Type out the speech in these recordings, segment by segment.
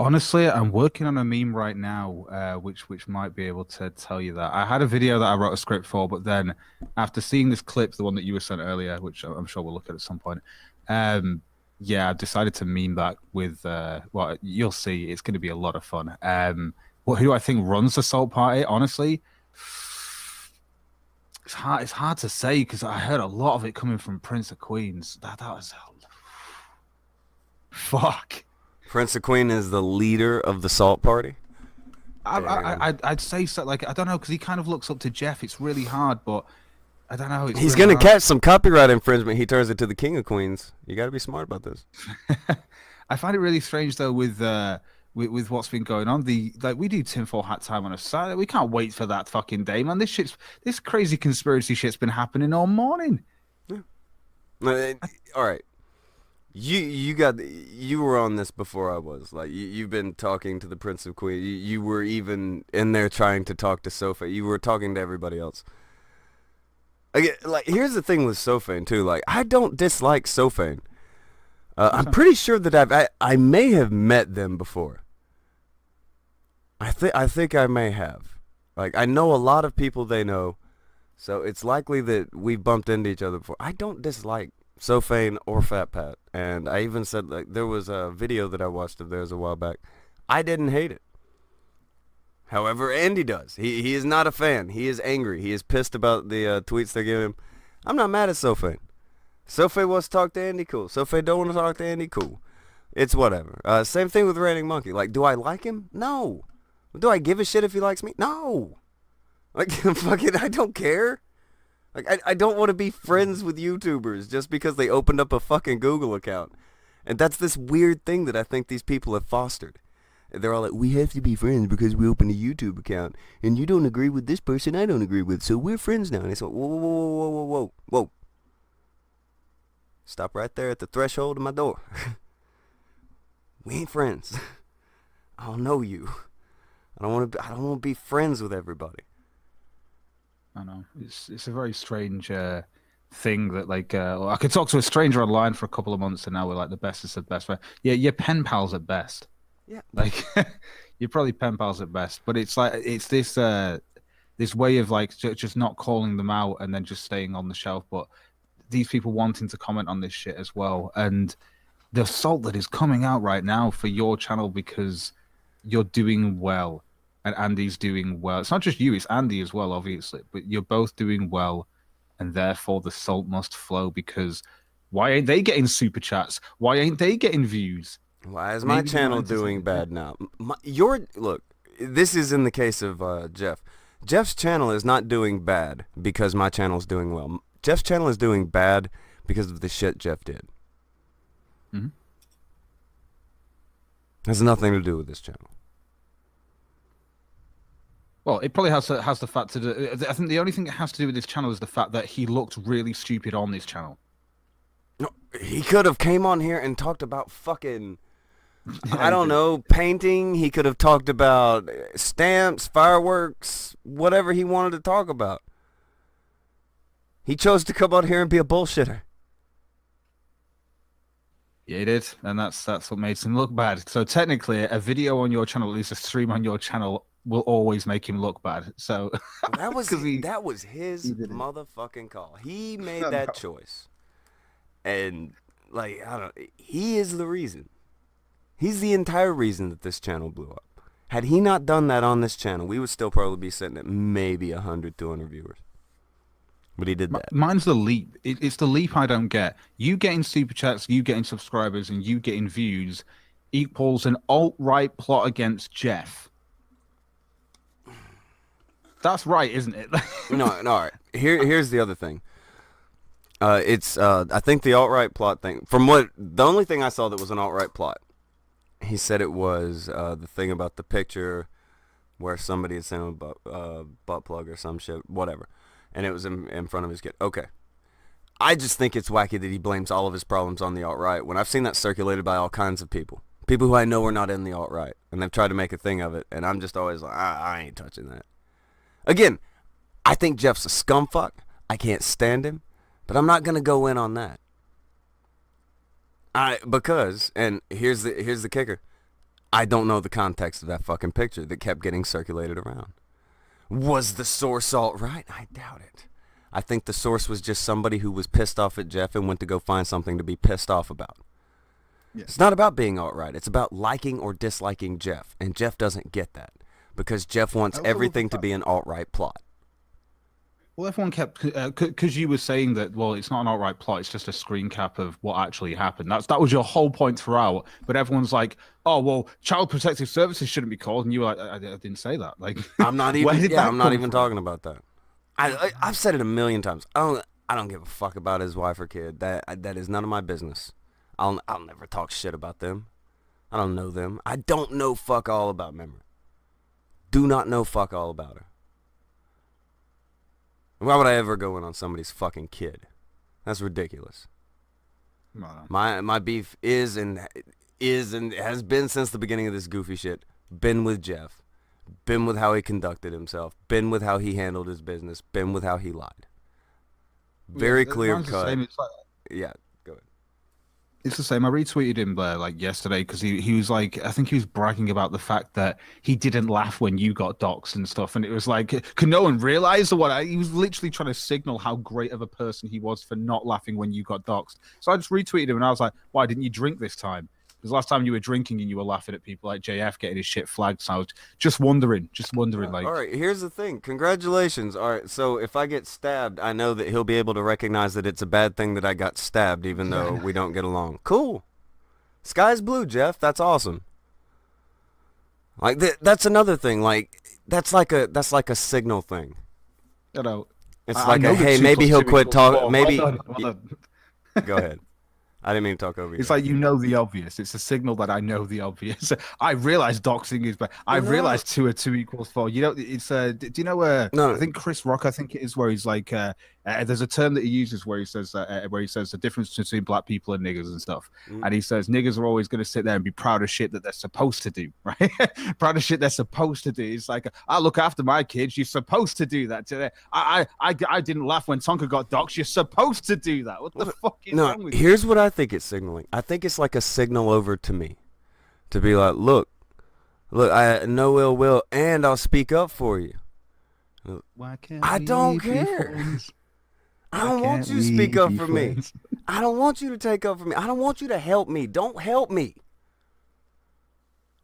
Honestly, I'm working on a meme right now, which might be able to tell you that. I had a video that I wrote a script for, but then after seeing this clip, the one that you were sent earlier, which I'm sure we'll look at some point, um, yeah, I decided to meme that with well, you'll see, it's going to be a lot of fun. Who do I think runs the Salt Party? Honestly, it's hard to say because I heard a lot of it coming from Prince of Queens. That was fuck. Prince of Queen is the leader of the Salt Party. Damn. I'd say so. Like I don't know because he kind of looks up to Jeff. It's really hard, but I don't know. It's He's really gonna hard. catch some copyright infringement. He turns it to the King of Queens. You got to be smart about this. I find it really strange though with what's been going on. The like we do tinfoil hat time on a Saturday. We can't wait for that fucking day, man. This crazy conspiracy shit's been happening all morning. Uh, All right, you were on this before I was. Like you've been talking to the Prince of Queen. You were even in there trying to talk to Sophie. You were talking to everybody else. Like here's the thing with Sophane too. Like I don't dislike Sophane. I'm pretty sure that I may have met them before. I think I may have. Like I know a lot of people they know, so it's likely that we've bumped into each other before. I don't dislike Sophane or Fat Pat, and I even said like there was a video that I watched of theirs a while back. I didn't hate it. However, Andy does. He is not a fan. He is angry. He is pissed about the tweets they give him. I'm not mad at Sophane. Sophie wants to talk to Andy, cool. Sophie don't want to talk to Andy, cool. It's whatever. Same thing with Raining Monkey. Like, do I like him? No. Do I give a shit if he likes me? No. Like, fucking, I don't care. Like, I don't want to be friends with YouTubers just because they opened up a fucking Google account. And that's this weird thing that I think these people have fostered. They're all like, we have to be friends because we opened a YouTube account. And you don't agree with this person I don't agree with, so we're friends now. And it's like, whoa, whoa, whoa, whoa, whoa, whoa, whoa. Stop right there at the threshold of my door. We ain't friends. I don't know you. I don't want to. I don't want to be friends with everybody. I know it's a very strange thing that like I could talk to a stranger online for a couple of months and now we're like the bestest of best friends. Yeah, you're pen pals at best. Yeah. Like you're probably pen pals at best, but it's like it's this way of like just not calling them out and then just staying on the shelf. But these people wanting to comment on this shit as well, and the assault that is coming out right now for your channel because you're doing well and Andy's doing well. It's not just you, it's Andy as well, obviously, but you're both doing well, and therefore the salt must flow because why ain't they getting super chats? Why ain't they getting views? Why is my Maybe they're not channel doing entertaining. Yeah. bad now? Your look. This is in the case of Jeff. Jeff's channel is not doing bad because my channel's doing well. Jeff's channel is doing bad because of the shit Jeff did. Mhm. Has nothing to do with this channel. Well, it probably has the fact to do. I think the only thing it has to do with this channel is the fact that he looked really stupid on this channel. No, he could have came on here and talked about fucking, Yeah, I he don't did. know, painting. He could have talked about stamps, fireworks, whatever he wanted to talk about. He chose to come out here and be a bullshitter. Yeah, he did, and that's what makes him look bad. So technically, a video on your channel, at least a stream on your channel, will always make him look bad. So That was because that was his he did it. motherfucking call. He made I that know. choice. And like I don't he is the reason. He's the entire reason that this channel blew up. Had he not done that on this channel, we would still probably be sitting at maybe 100, 200 viewers. But he did that. Mine's the leap. It's the leap I don't get. You getting super chats, you getting subscribers, and you getting views equals an alt-right plot against Jeff. That's right, isn't it? No, all right. Here's the other thing. It's I think the alt-right plot thing. From what the only thing I saw that was an alt-right plot, he said it was the thing about the picture where somebody had sent him a butt plug or some shit, whatever, and it was in front of his kid. Okay, I just think it's wacky that he blames all of his problems on the alt-right when I've seen that circulated by all kinds of people. People who I know are not in the alt-right, and they've tried to make a thing of it, and I'm just always like, I ain't touching that. Again, I think Jeff's a scumfuck. I can't stand him, but I'm not gonna go in on that. Because and here's the kicker. I don't know the context of that fucking picture that kept getting circulated around. Was the source alt-right? I doubt it. I think the source was just somebody who was pissed off at Jeff and went to go find something to be pissed off about. Yeah. It's not about being alt-right. It's about liking or disliking Jeff. And Jeff doesn't get that because Jeff wants everything to be an alt-right plot. Well, everyone kept, because you were saying that, well, it's not an alt-right plot, it's just a screen cap of what actually happened. That was your whole point throughout. But everyone's like, oh, well, Child Protective Services shouldn't be called. And you were like, I didn't say that. Like, I'm not even, I'm not even talking about that. I've said it a million times. I don't give a fuck about his wife or kid. That is none of my business. I'll never talk shit about them. I don't know them. I don't know fuck all about Memory. Do not know fuck all about her. Why would I ever go in on somebody's fucking kid? That's ridiculous. No. My beef is and has been since the beginning of this goofy shit. Been with Jeff. Been with how he conducted himself. Been with how he handled his business. Been with how he lied. Very clear cut. Yeah, go ahead. It's the same. I retweeted him like yesterday because he was like, I think he was bragging about the fact that he didn't laugh when you got doxxed and stuff. And it was like, can no one realize what he was literally trying to signal how great of a person he was for not laughing when you got doxxed. So I just retweeted him and I was like, why didn't you drink this time? Because last time you were drinking and you were laughing at people like JF getting his shit flagged. So I was just wondering like. All right, here's the thing. Congratulations. All right, so if I get stabbed, I know that he'll be able to recognize that it's a bad thing that I got stabbed, even though we don't get along. Cool. Sky's blue, Jeff. That's awesome. Like that's another thing. Like that's like a signal thing. You know, it's like hey, maybe he'll quit talking. Maybe. Go ahead. I didn't mean to talk over you. It's like, you know the obvious. It's a signal that I know the obvious. I realize doxing is bad. I realize 2 & 2 = 4. You know, it's do you know no. I think Chris Rock, I think it is, where he's like there's a term that he uses where he says the difference between black people and niggers and stuff. And he says niggers are always going to sit there and be proud of shit that they're supposed to do, right? Proud of shit they're supposed to do. It's like, I look after my kids. You're supposed to do that today. I didn't laugh when Tonka got doxxed. You're supposed to do that. What the fuck is wrong with you? Here's what I think it's signaling. I think it's like a signal over to me to be like, look, I no ill will, and I'll speak up for you. Why can't I don't care. I don't want you to speak up for me. I don't want you to take up for me. I don't want you to help me. Don't help me.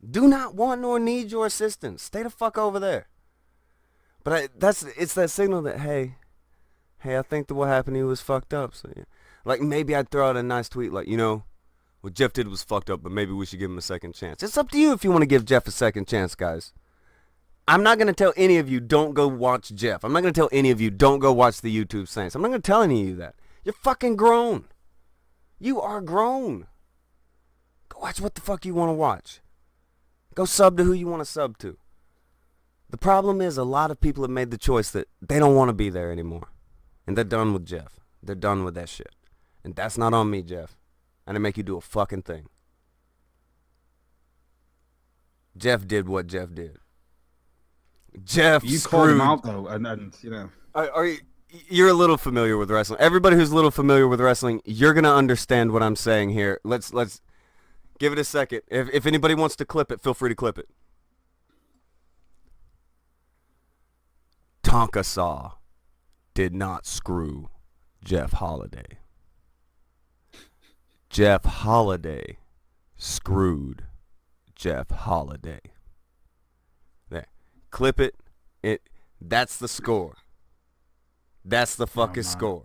Do not want nor need your assistance. Stay the fuck over there. But it's that signal that, hey, I think that what happened to you was fucked up. So, yeah. Like, maybe I'd throw out a nice tweet like, you know, what Jeff did was fucked up, but maybe we should give him a second chance. It's up to you if you want to give Jeff a second chance, guys. I'm not going to tell any of you don't go watch Jeff. I'm not going to tell any of you don't go watch the YouTube Saints. I'm not going to tell any of you that. You're fucking grown. You are grown. Go watch what the fuck you want to watch. Go sub to who you want to sub to. The problem is a lot of people have made the choice that they don't want to be there anymore. And they're done with Jeff. They're done with that shit. And that's not on me, Jeff. I didn't make you do a fucking thing. Jeff did what Jeff did. Jeff you called him out though, and you know. You're a little familiar with wrestling. Everybody who's a little familiar with wrestling, you're gonna understand what I'm saying here. Let's give it a second. If anybody wants to clip it, feel free to clip it. Tonka Saw did not screw Jeff Holiday. Jeff Holiday screwed Jeff Holiday. There. Clip it. That's the score. That's the fucking score.